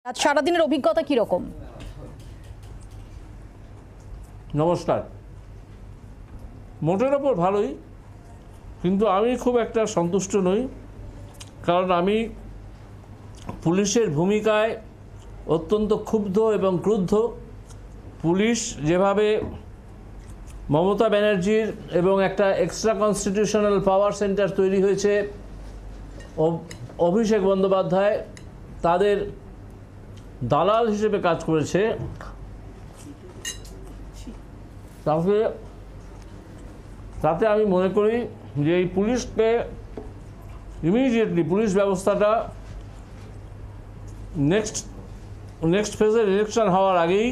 আজ সারাদিনের অভিজ্ঞতা কিরকম? নমস্কার। মোটের ওপর ভালোই, কিন্তু আমি খুব একটা সন্তুষ্ট নই, কারণ আমি পুলিশের ভূমিকায় অত্যন্ত ক্ষুব্ধ এবং ক্রুদ্ধ। পুলিশ যেভাবে মমতা ব্যানার্জির এবং একটা এক্সট্রা কনস্টিটিউশনাল পাওয়ার সেন্টার তৈরি হয়েছে অভিষেক বন্দ্যোপাধ্যায় তাদের দালাল হিসেবে কাজ করেছে, তাতে আমি মনে করি যে এই পুলিশকে ইমিডিয়েটলি পুলিশ ব্যবস্থাটা নেক্সট ফেজের ইলেকশন হওয়ার আগেই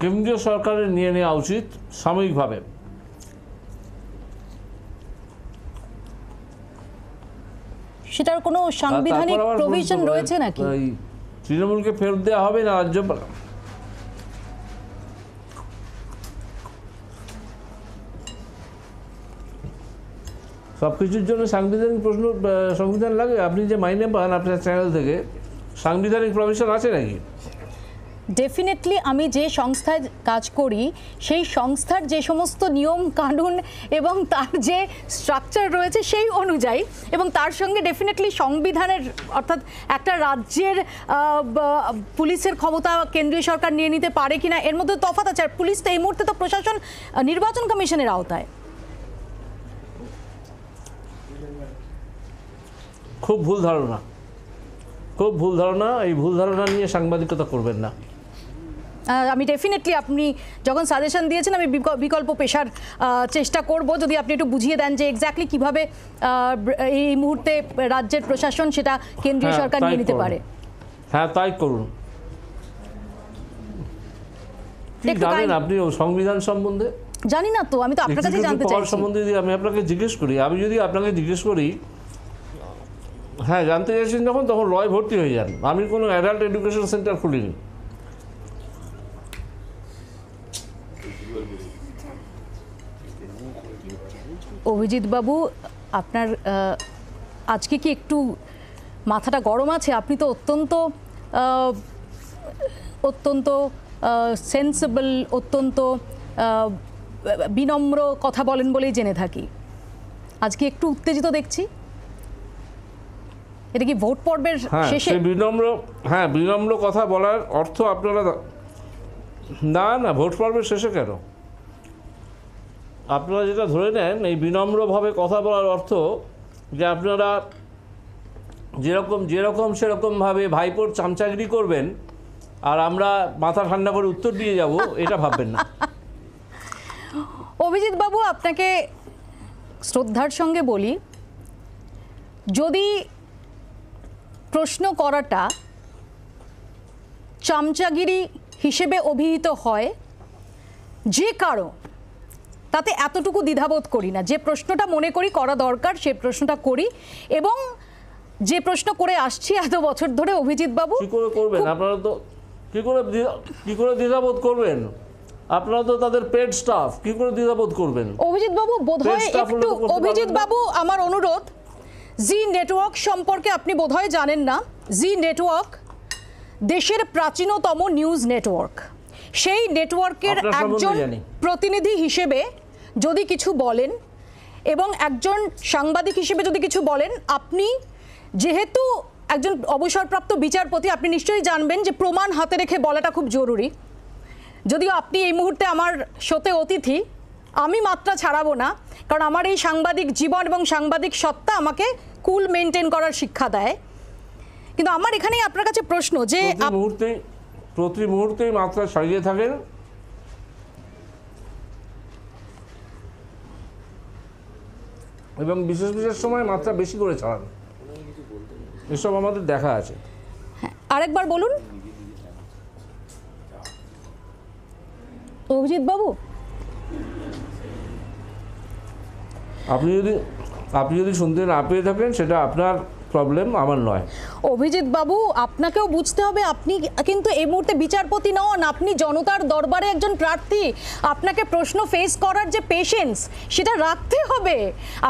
কেন্দ্রীয় সরকারের নিয়ে নেওয়া উচিত সাময়িকভাবে। সেটার কোনো সাংবিধানিক প্রভিশন রয়েছে নাকি? তৃণমূলকে ফেরত দেওয়া হবে না রাজ্যপাল? সব কিছুর জন্য সাংবিধানিক প্রশ্ন সংবিধান লাগে? আপনি যে মাইনে পান আপনার চ্যানেল থেকে, সাংবিধানিক প্রভিশন আছে নাকি? ডেফিনেটলি আমি যে সংস্থায় কাজ করি সেই সংস্থার যে সমস্ত নিয়ম কানুন এবং তার যে স্ট্রাকচার রয়েছে সেই অনুযায়ী, এবং তার সঙ্গে ডেফিনেটলি সংবিধানের, অর্থাৎ একটা রাজ্যের পুলিশের ক্ষমতা কেন্দ্রীয় সরকার নিয়ে নিতে পারে কিনা এর মধ্যে তফাৎ আছে। আর পুলিশ তো এই মুহূর্তে তো প্রশাসন নির্বাচন কমিশনের আওতায়। খুব ভুল ধারণা, খুব ভুল ধারণা। এই ভুল ধারণা নিয়ে সাংবাদিকতা করবেন না। আমি ডেফিনেটলি আপনি যখন সাজেশন দিয়েছেন আমি বিকল্প পেশার চেষ্টা করব, যদি আপনি একটু বুঝিয়ে দেন যে এক্স্যাক্টলি কিভাবে এই মুহূর্তে রাজ্যের প্রশাসন সেটা কেন্দ্রীয় সরকার নিয়ে নিতে পারে। হ্যাঁ, তাই করুন। কি জানেন আপনি সংবিধান সম্বন্ধে? জানি না তো, আমি তো আপনার কাছে জানতে চাইছি সম্বন্ধে। যদি আমি আপনাকে জিজ্ঞেস করি, হ্যাঁ জানতে চাইছেন যখন, তখন লয় ভর্তি হয়ে যান। আমি কোনো অ্যাডাল্ট এডুকেশন সেন্টার খুলিনি। অভিজিৎ বাবু, আপনার আজকে কি একটু মাথাটা গরম আছে? আপনি তো অত্যন্ত সেন্সিবল, অত্যন্ত বিনম্র কথা বলেন বলেই জেনে থাকি। আজকে একটু উত্তেজিত দেখছি। এটা কি ভোট পর্বের শেষে? বিনম্র কথা বলার অর্থ আপনারা না ভোট পর্বের শেষে কেন? আপনারা যেটা ধরে নেন এই বিনম্রভাবে কথা বলার অর্থ যে আপনারা যেরকম সেরকমভাবে ভাইপোর চামচাগিরি করবেন আর আমরা মাথা ঠান্ডা করে উত্তর দিয়ে যাব, এটা ভাববেন না। অভিজিৎ বাবু, আপনাকে শ্রদ্ধার সঙ্গে বলি, যদি প্রশ্ন করাটা চামচাগিরি হিসেবে অভিহিত হয় যে কারো, তাতে এতটুকু দ্বিধাবোধ করি না। যে প্রশ্নটা মনে করি করা দরকার সে প্রশ্নটা করি, এবং যে প্রশ্ন করে আসছি এত বছর ধরে। অভিজিৎ বাবু, কি করে করবেন আপনারা? তো কি করে দ্বিধাবোধ করবেন? আপনারা তো তাদের পেড স্টাফ, কি করে দ্বিধাবোধ করবেন? অভিজিৎ বাবু বোধহয় একটু, অভিজিৎ বাবু আমার অনুরোধ, জি নেটওয়ার্ক সম্পর্কে আপনি বোধহয় জানেন না। জি নেটওয়ার্ক দেশের প্রাচীনতম নিউজ নেটওয়ার্ক। সেই নেটওয়ার্কের একজন প্রতিনিধি হিসেবে যদি কিছু বলেন এবং একজন সাংবাদিক হিসেবে যদি কিছু বলেন, আপনি যেহেতু একজন অবসরপ্রাপ্ত বিচারপতি, আপনি নিশ্চয়ই জানবেন যে প্রমাণ হাতে রেখে বলাটা খুব জরুরি। যদিও আপনি এই মুহূর্তে আমার শোতে অতিথি, আমি মাত্রা ছাড়াবো না, কারণ আমার এই সাংবাদিক জীবন এবং সাংবাদিক সত্তা আমাকে কুল মেনটেন করার শিক্ষা দেয়। কিন্তু আমার এখানেই আপনার কাছে প্রশ্ন, যে প্রতি মুহূর্তেই মাত্রা ছাড়িয়ে থাকেন, এবং বিশেষ সময় মাত্রা বেশি করে ছাড়ান, এসব আমাদের দেখা আছে। আরেকবার বলুন অভিজিৎ বাবু। আপনি যদি শুনতে না পেয়ে থাকেন, সেটা আপনার প্রবলেম, আমার নয়। অভিজিৎ বাবু, আপনাকেও বুঝতে হবে, আপনি কিন্তু এই মুহূর্তে বিচারপতি নন, আপনি জনতার দরবারে একজন প্রার্থী। আপনাকে প্রশ্ন ফেস করার যে পেশেন্স, সেটা রাখতে হবে।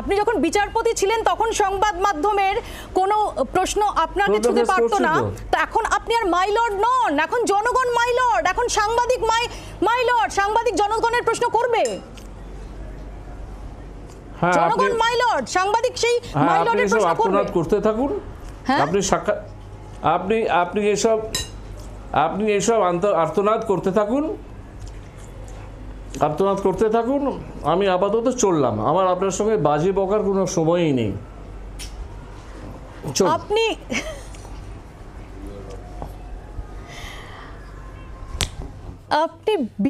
আপনি যখন বিচারপতি ছিলেন তখন সংবাদ মাধ্যমের কোনো প্রশ্ন আপনাকে ছুঁতে পারতো না, তো এখন আপনি আর মাইলর্ড নন, এখন জনগণ মাইলর্ড, এখন সাংবাদিক মাইলর্ড, সাংবাদিক জনগণের প্রশ্ন করবে। হ্যাঁ, জনগণ মাইলর্ড, সাংবাদিক সেই মাইলর্ডের প্রশ্ন করবে। করতে থাকুন। আপনি এসব আর্তনাদ করতে থাকুন। আমি আপাতত চললাম, আমার আপনার সঙ্গে বাজি বকার কোনো সময়ই নেই। আপনি